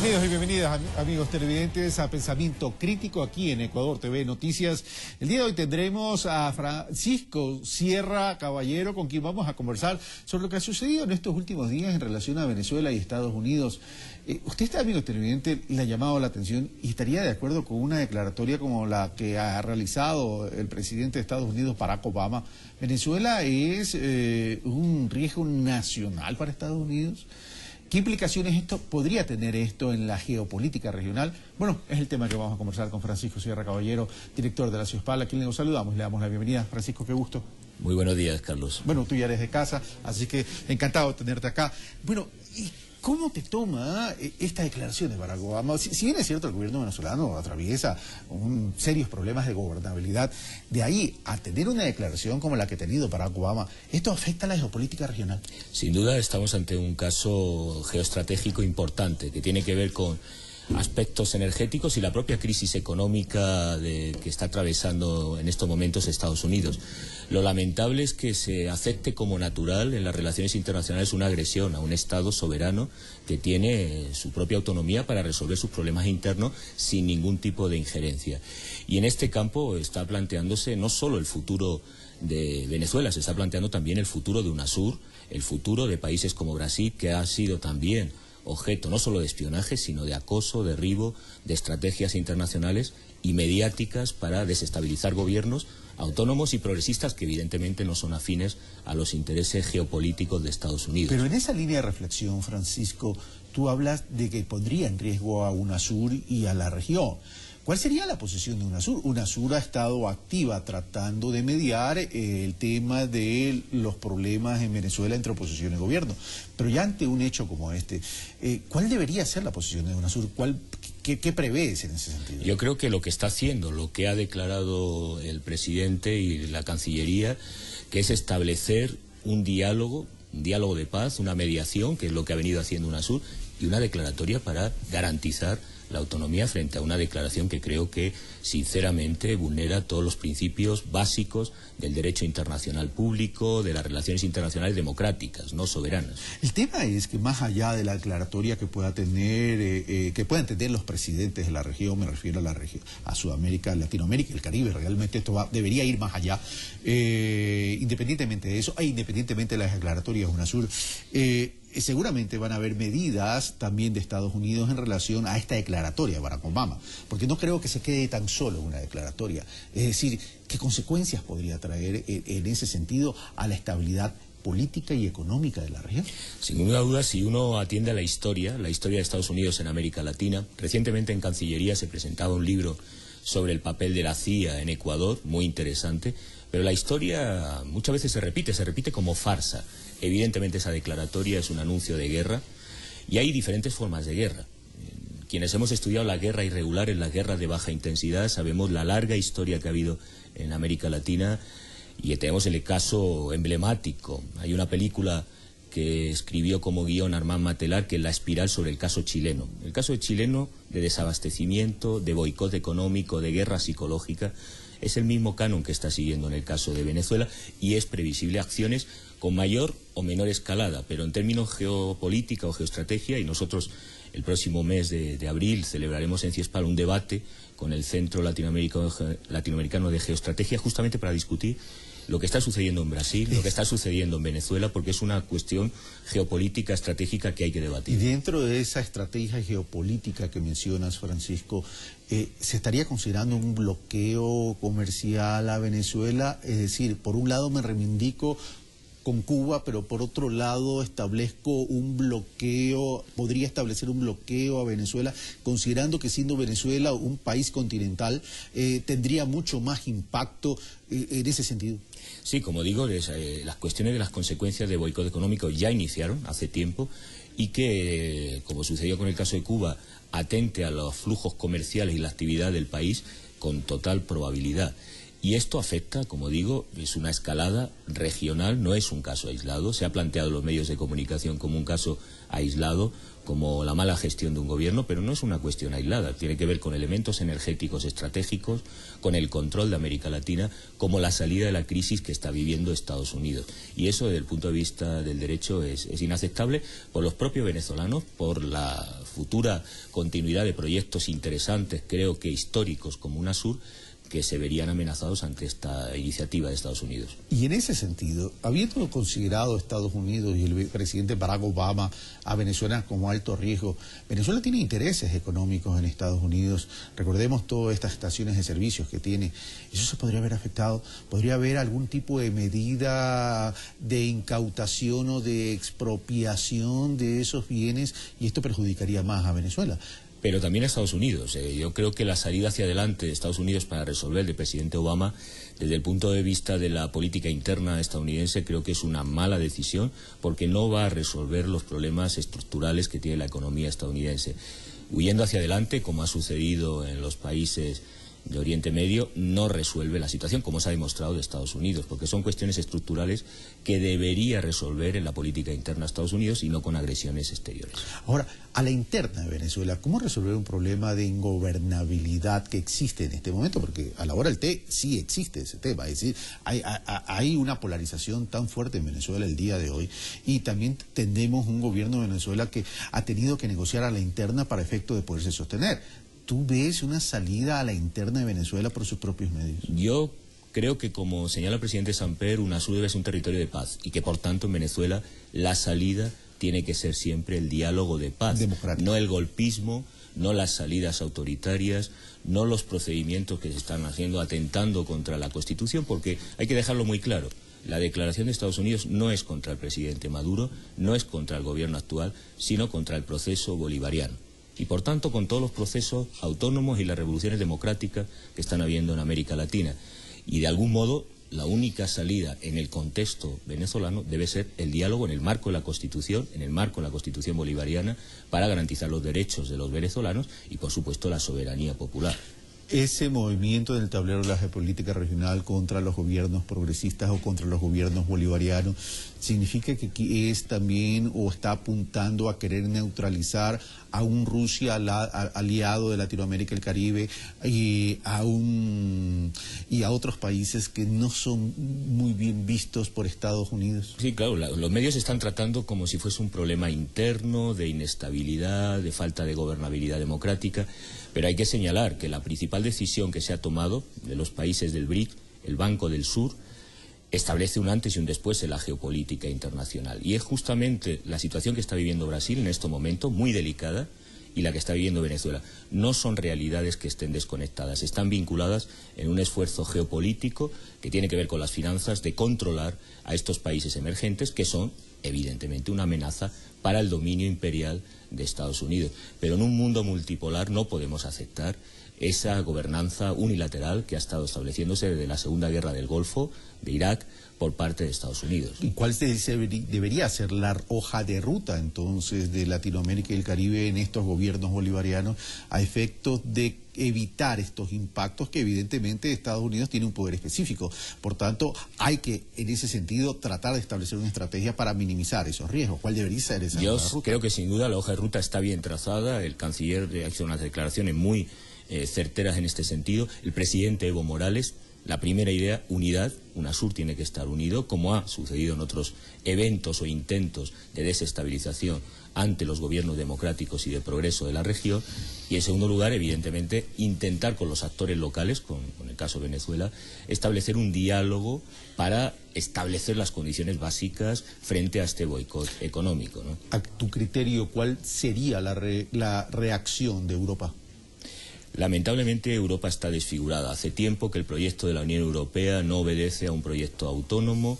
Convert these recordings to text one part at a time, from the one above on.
Bienvenidos y bienvenidas, amigos televidentes, a Pensamiento Crítico aquí en Ecuador TV Noticias. El día de hoy tendremos a Francisco Sierra Caballero, con quien vamos a conversar sobre lo que ha sucedido en estos últimos días en relación a Venezuela y Estados Unidos. Usted, amigo televidente, le ha llamado la atención y estaría de acuerdo con una declaratoria como la que ha realizado el presidente de Estados Unidos, Barack Obama. ¿Venezuela es un riesgo nacional para Estados Unidos? ¿Qué implicaciones podría tener esto en la geopolítica regional? Bueno, es el tema que vamos a conversar con Francisco Sierra Caballero, director de la CIOSPAL, a quien le saludamos y le damos la bienvenida. Francisco, qué gusto. Muy buenos días, Carlos. Bueno, tú ya eres de casa, así que encantado de tenerte acá. Bueno, ¿y cómo te toma esta declaración de Barack Obama? Si bien es cierto, el gobierno venezolano atraviesa serios problemas de gobernabilidad, de ahí a tener una declaración como la que ha tenido Barack Obama, ¿esto afecta a la geopolítica regional? Sin duda estamos ante un caso geoestratégico importante que tiene que ver con aspectos energéticos y la propia crisis económica que está atravesando en estos momentos Estados Unidos. Lo lamentable es que se acepte como natural en las relaciones internacionales una agresión a un Estado soberano que tiene su propia autonomía para resolver sus problemas internos sin ningún tipo de injerencia. Y en este campo está planteándose no solo el futuro de Venezuela, se está planteando también el futuro de UNASUR, el futuro de países como Brasil, que ha sido también objeto no solo de espionaje, sino de acoso, derribo, de estrategias internacionales y mediáticas para desestabilizar gobiernos autónomos y progresistas que evidentemente no son afines a los intereses geopolíticos de Estados Unidos. Pero en esa línea de reflexión, Francisco, tú hablas de que pondría en riesgo a UNASUR y a la región. ¿Cuál sería la posición de UNASUR? UNASUR ha estado activa tratando de mediar el tema de los problemas en Venezuela entre oposición y gobierno. Pero ya ante un hecho como este, ¿cuál debería ser la posición de UNASUR? ¿Qué prevés en ese sentido? Yo creo que lo que está haciendo, lo que ha declarado el presidente y la Cancillería, que es establecer un diálogo de paz, una mediación, que es lo que ha venido haciendo UNASUR, y una declaratoria para garantizar la autonomía frente a una declaración que creo que sinceramente vulnera todos los principios básicos del derecho internacional público, de las relaciones internacionales democráticas, no soberanas. El tema es que más allá de la declaratoria que pueda tener, que puedan tener los presidentes de la región, me refiero a la región, a Sudamérica, Latinoamérica y el Caribe, realmente esto debería ir más allá, independientemente de eso, e independientemente de las declaratorias de UNASUR, seguramente van a haber medidas también de Estados Unidos en relación a esta declaratoria de Barack Obama, porque no creo que se quede tan solo una declaratoria. Es decir, ¿qué consecuencias podría traer en ese sentido a la estabilidad política y económica de la región? Sin ninguna duda, si uno atiende a la historia de Estados Unidos en América Latina, recientemente en Cancillería se presentaba un libro sobre el papel de la CIA en Ecuador, muy interesante, pero la historia muchas veces se repite como farsa. Evidentemente esa declaratoria es un anuncio de guerra y hay diferentes formas de guerra. Quienes hemos estudiado la guerra irregular, en las guerras de baja intensidad, sabemos la larga historia que ha habido en América Latina y tenemos el caso emblemático. Hay una película que escribió como guión Armand Matelar, que es La espiral, sobre el caso chileno. El caso chileno de desabastecimiento, de boicot económico, de guerra psicológica, es el mismo canon que está siguiendo en el caso de Venezuela y es previsible acciones con mayor o menor escalada, pero en términos geopolítica o geoestrategia, y nosotros el próximo mes de abril celebraremos en CIESPAL un debate con el Centro Latinoamericano de Geoestrategia justamente para discutir lo que está sucediendo en Brasil, lo que está sucediendo en Venezuela, porque es una cuestión geopolítica, estratégica que hay que debatir. Y dentro de esa estrategia geopolítica que mencionas, Francisco, ¿se estaría considerando un bloqueo comercial a Venezuela? Es decir, por un lado me reivindico con Cuba, pero por otro lado establezco un bloqueo, podría establecer un bloqueo a Venezuela, considerando que siendo Venezuela un país continental, tendría mucho más impacto en ese sentido. Sí, como digo, las cuestiones de las consecuencias de boicot económico ya iniciaron hace tiempo y que, como sucedió con el caso de Cuba, atente a los flujos comerciales y la actividad del país con total probabilidad. Y esto afecta, como digo, es una escalada regional, no es un caso aislado. Se ha planteado en los medios de comunicación como un caso aislado, como la mala gestión de un gobierno, pero no es una cuestión aislada. Tiene que ver con elementos energéticos estratégicos, con el control de América Latina, como la salida de la crisis que está viviendo Estados Unidos. Y eso, desde el punto de vista del derecho, es inaceptable por los propios venezolanos, por la futura continuidad de proyectos interesantes, creo que históricos, como UNASUR, que se verían amenazados ante esta iniciativa de Estados Unidos. Y en ese sentido, habiendo considerado Estados Unidos y el presidente Barack Obama a Venezuela como alto riesgo, Venezuela tiene intereses económicos en Estados Unidos. Recordemos todas estas estaciones de servicios que tiene. ¿Eso se podría haber afectado? ¿Podría haber algún tipo de medida de incautación o de expropiación de esos bienes? Y esto perjudicaría más a Venezuela. Pero también a Estados Unidos. Yo creo que la salida hacia adelante de Estados Unidos para resolver del presidente Obama, desde el punto de vista de la política interna estadounidense, creo que es una mala decisión, porque no va a resolver los problemas estructurales que tiene la economía estadounidense. Huyendo hacia adelante, como ha sucedido en los países de Oriente Medio, no resuelve la situación, como se ha demostrado de Estados Unidos, porque son cuestiones estructurales que debería resolver en la política interna de Estados Unidos y no con agresiones exteriores. Ahora, a la interna de Venezuela, ¿cómo resolver un problema de ingobernabilidad que existe en este momento? Porque a la hora del té sí existe ese tema, es decir, hay una polarización tan fuerte en Venezuela el día de hoy, y también tendemos un gobierno de Venezuela que ha tenido que negociar a la interna para efecto de poderse sostener. ¿Tú ves una salida a la interna de Venezuela por sus propios medios? Yo creo que, como señala el presidente Samper, UNASUR debe ser un territorio de paz y que, por tanto, en Venezuela la salida tiene que ser siempre el diálogo de paz, no el golpismo, no las salidas autoritarias, no los procedimientos que se están haciendo atentando contra la Constitución, porque hay que dejarlo muy claro. La declaración de Estados Unidos no es contra el presidente Maduro, no es contra el gobierno actual, sino contra el proceso bolivariano. Y por tanto con todos los procesos autónomos y las revoluciones democráticas que están habiendo en América Latina. Y de algún modo la única salida en el contexto venezolano debe ser el diálogo en el marco de la Constitución, en el marco de la Constitución bolivariana, para garantizar los derechos de los venezolanos y por supuesto la soberanía popular. Ese movimiento del tablero de la geopolítica regional contra los gobiernos progresistas o contra los gobiernos bolivarianos, ¿significa que es también o está apuntando a querer neutralizar a un Rusia aliado de Latinoamérica y el Caribe y a otros países que no son muy bien vistos por Estados Unidos? Sí, claro, los medios están tratando como si fuese un problema interno, de inestabilidad, de falta de gobernabilidad democrática, pero hay que señalar que la principal decisión que se ha tomado de los países del BRIC, el Banco del Sur, establece un antes y un después en la geopolítica internacional. Y es justamente la situación que está viviendo Brasil en este momento, muy delicada, y la que está viviendo Venezuela. No son realidades que estén desconectadas, están vinculadas en un esfuerzo geopolítico que tiene que ver con las finanzas, de controlar a estos países emergentes que son, evidentemente, una amenaza para el dominio imperial de Estados Unidos. Pero en un mundo multipolar no podemos aceptar esa gobernanza unilateral que ha estado estableciéndose desde la Segunda Guerra del Golfo, de Irak, por parte de Estados Unidos. ¿Y cuál debería ser la hoja de ruta entonces de Latinoamérica y el Caribe en estos gobiernos bolivarianos a efectos de evitar estos impactos que evidentemente Estados Unidos tiene un poder específico? Por tanto, hay que en ese sentido tratar de establecer una estrategia para minimizar esos riesgos. ¿Cuál debería ser esa hoja de ruta? Yo creo que sin duda la hoja de ruta está bien trazada. El canciller ha hecho unas declaraciones muy certeras en este sentido. El presidente Evo Morales, la primera idea, unidad. UNASUR tiene que estar unido, como ha sucedido en otros eventos o intentos de desestabilización ante los gobiernos democráticos y de progreso de la región. Y en segundo lugar, evidentemente, intentar con los actores locales, con el caso de Venezuela, establecer un diálogo para establecer las condiciones básicas frente a este boicot económico, ¿no? A tu criterio, ¿cuál sería la reacción de Europa? Lamentablemente Europa está desfigurada. Hace tiempo que el proyecto de la Unión Europea no obedece a un proyecto autónomo,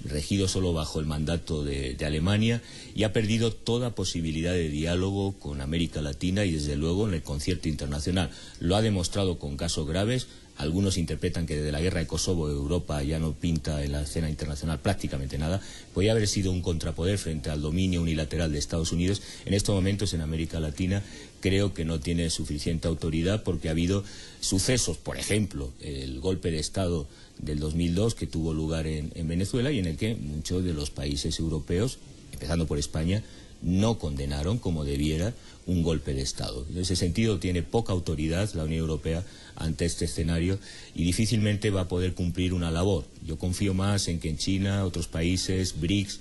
regido solo bajo el mandato de Alemania, y ha perdido toda posibilidad de diálogo con América Latina y desde luego en el concierto internacional. Lo ha demostrado con casos graves. algunos interpretan que desde la guerra de Kosovo Europa ya no pinta en la escena internacional prácticamente nada, podría haber sido un contrapoder frente al dominio unilateral de Estados Unidos. En estos momentos en América Latina creo que no tiene suficiente autoridad porque ha habido sucesos, por ejemplo, el golpe de Estado del 2002 que tuvo lugar en Venezuela y en el que muchos de los países europeos, empezando por España, no condenaron como debiera un golpe de Estado. En ese sentido tiene poca autoridad la Unión Europea ante este escenario y difícilmente va a poder cumplir una labor. Yo confío más en que en China, otros países, BRICS,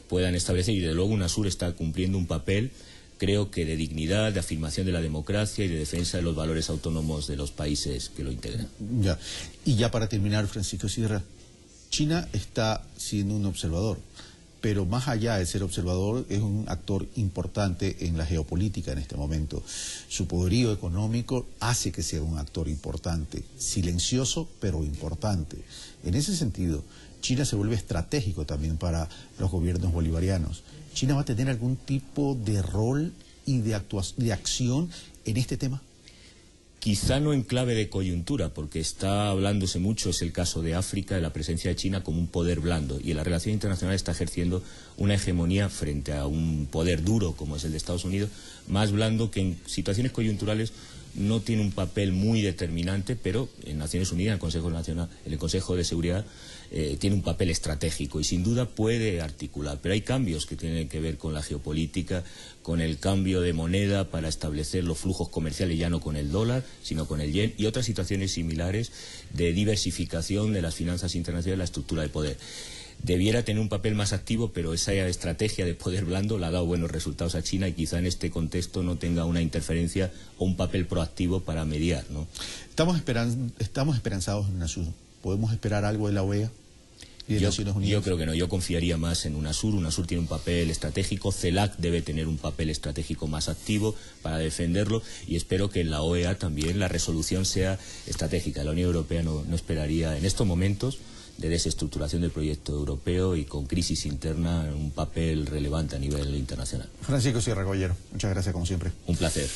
puedan establecer, y desde luego UNASUR está cumpliendo un papel, creo que de dignidad, de afirmación de la democracia y de defensa de los valores autónomos de los países que lo integran. Ya. Y ya para terminar, Francisco Sierra, China está siendo un observador, pero más allá de ser observador, es un actor importante en la geopolítica en este momento. Su poderío económico hace que sea un actor importante, silencioso, pero importante. En ese sentido, China se vuelve estratégico también para los gobiernos bolivarianos. ¿China va a tener algún tipo de rol y de acción en este tema? Quizá no en clave de coyuntura, porque está hablándose mucho, es el caso de África, de la presencia de China como un poder blando, y en la relación internacional está ejerciendo una hegemonía frente a un poder duro como es el de Estados Unidos, más blando, que en situaciones coyunturales no tiene un papel muy determinante, pero en Naciones Unidas, en el Consejo de Seguridad, tiene un papel estratégico y sin duda puede articular. Pero hay cambios que tienen que ver con la geopolítica, con el cambio de moneda para establecer los flujos comerciales ya no con el dólar, sino con el yen, y otras situaciones similares de diversificación de las finanzas internacionales y la estructura de poder. Debiera tener un papel más activo, pero esa estrategia de poder blando le ha dado buenos resultados a China y quizá en este contexto no tenga una interferencia o un papel proactivo para mediar, ¿no? Estamos esperanzados en UNASUR. ¿Podemos esperar algo de la OEA y de Naciones Unidas? Yo creo que no, yo confiaría más en UNASUR. UNASUR tiene un papel estratégico, CELAC debe tener un papel estratégico más activo para defenderlo y espero que en la OEA también la resolución sea estratégica. La Unión Europea no esperaría en estos momentos de desestructuración del proyecto europeo y con crisis interna un papel relevante a nivel internacional. Francisco Sierra Caballero, muchas gracias como siempre. Un placer.